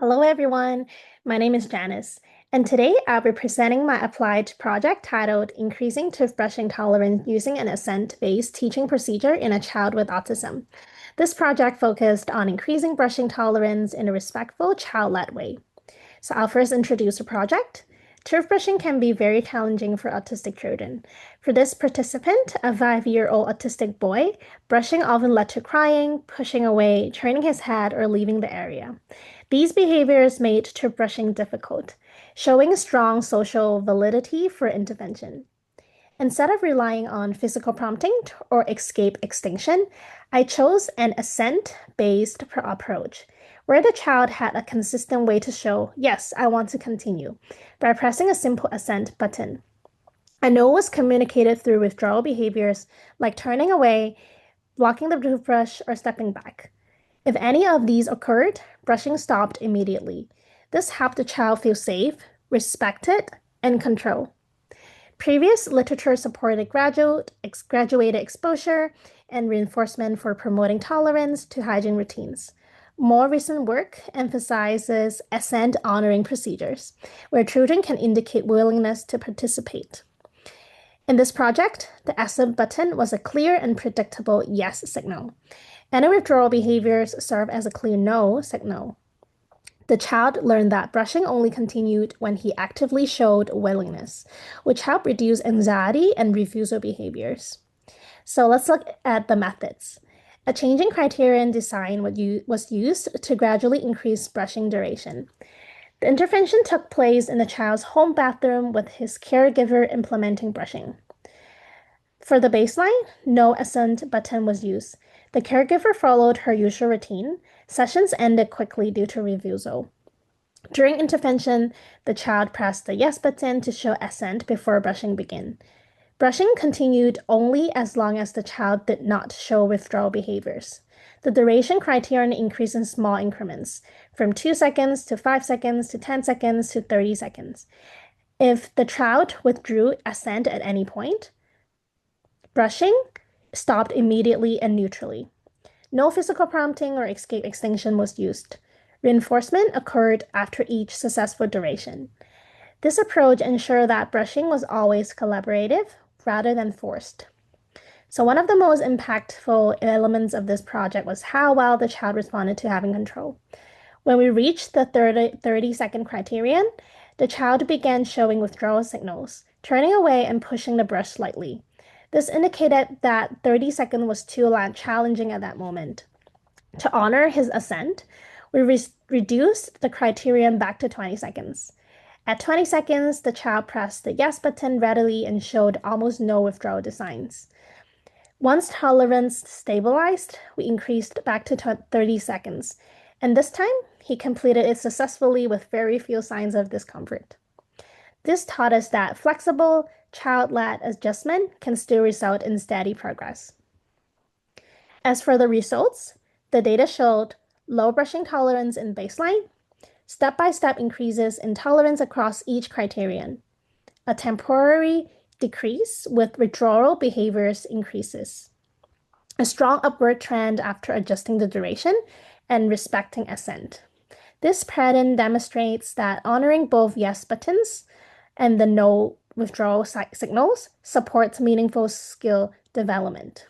Hello, everyone. My name is Janice, and today I'll be presenting my applied project titled Increasing Toothbrushing Tolerance Using an Assent-Based Teaching Procedure in a Child with Autism. This project focused on increasing brushing tolerance in a respectful, child-led way. So I'll first introduce the project. Toothbrushing can be very challenging for autistic children. For this participant, a 5-year-old autistic boy, brushing often led to crying, pushing away, turning his head, or leaving the area. These behaviors made toothbrushing difficult, showing strong social validity for intervention. Instead of relying on physical prompting or escape extinction, I chose an assent-based approach, where the child had a consistent way to show, yes, I want to continue, by pressing a simple assent button. A no was communicated through withdrawal behaviors like turning away, blocking the toothbrush, or stepping back. If any of these occurred, brushing stopped immediately. This helped the child feel safe, respected, and controlled. Previous literature supported graduated exposure and reinforcement for promoting tolerance to hygiene routines. More recent work emphasizes assent-honoring procedures, where children can indicate willingness to participate. In this project, the assent button was a clear and predictable yes signal. Any withdrawal behaviors serve as a clear no signal. The child learned that brushing only continued when he actively showed willingness, which helped reduce anxiety and refusal behaviors. So let's look at the methods. A changing criterion design was used to gradually increase brushing duration. The intervention took place in the child's home bathroom with his caregiver implementing brushing. For the baseline, no assent button was used. The caregiver followed her usual routine. Sessions ended quickly due to refusal. During intervention, the child pressed the yes button to show assent before brushing began. Brushing continued only as long as the child did not show withdrawal behaviors. The duration criterion increased in small increments, from 2 seconds to 5 seconds to 10 seconds to 30 seconds. If the child withdrew assent at any point, brushing stopped immediately and neutrally. No physical prompting or escape extinction was used. Reinforcement occurred after each successful duration. This approach ensured that brushing was always collaborative rather than forced. So one of the most impactful elements of this project was how well the child responded to having control. When we reached the 30-second criterion, the child began showing withdrawal signals, turning away and pushing the brush slightly. This indicated that 30 seconds was too challenging at that moment. To honor his assent, we reduced the criterion back to 20 seconds. At 20 seconds, the child pressed the yes button readily and showed almost no withdrawal signs. Once tolerance stabilized, we increased back to 30 seconds, and this time he completed it successfully with very few signs of discomfort. This taught us that flexible, child-led adjustment can still result in steady progress. As for the results, the data showed low brushing tolerance in baseline, step-by-step increases in tolerance across each criterion, a temporary decrease with withdrawal behaviors increases, a strong upward trend after adjusting the duration, and respecting assent. This pattern demonstrates that honoring both yes buttons and the no withdrawal signals supports meaningful skill development.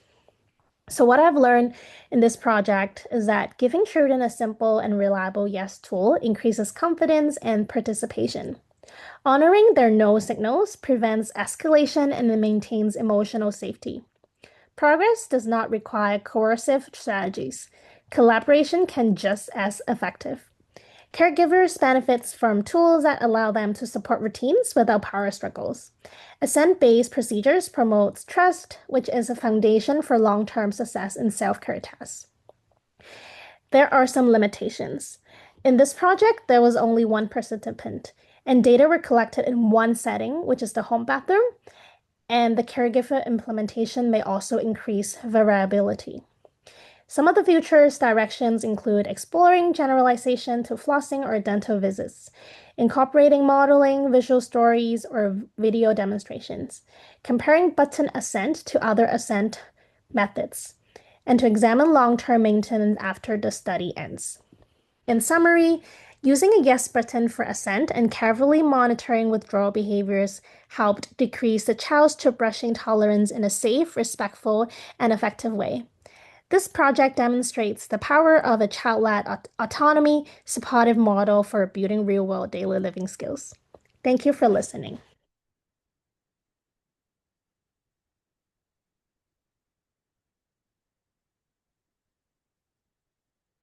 So what I've learned in this project is that giving children a simple and reliable yes tool increases confidence and participation. Honoring their no signals prevents escalation and maintains emotional safety. Progress does not require coercive strategies. Collaboration can just as effective. Caregivers benefit from tools that allow them to support routines without power struggles. Assent-based procedures promotes trust, which is a foundation for long-term success in self-care tasks. There are some limitations. In this project, there was only one participant, and data were collected in one setting, which is the home bathroom, and the caregiver implementation may also increase variability. Some of the future directions include exploring generalization to flossing or dental visits, incorporating modeling, visual stories, or video demonstrations, comparing button assent to other assent methods, and to examine long-term maintenance after the study ends. In summary, Using a yes button for assent and carefully monitoring withdrawal behaviors helped decrease the child's toothbrushing tolerance in a safe, respectful, and effective way. This project demonstrates the power of a child-led autonomy supportive model for building real-world daily living skills. Thank you for listening.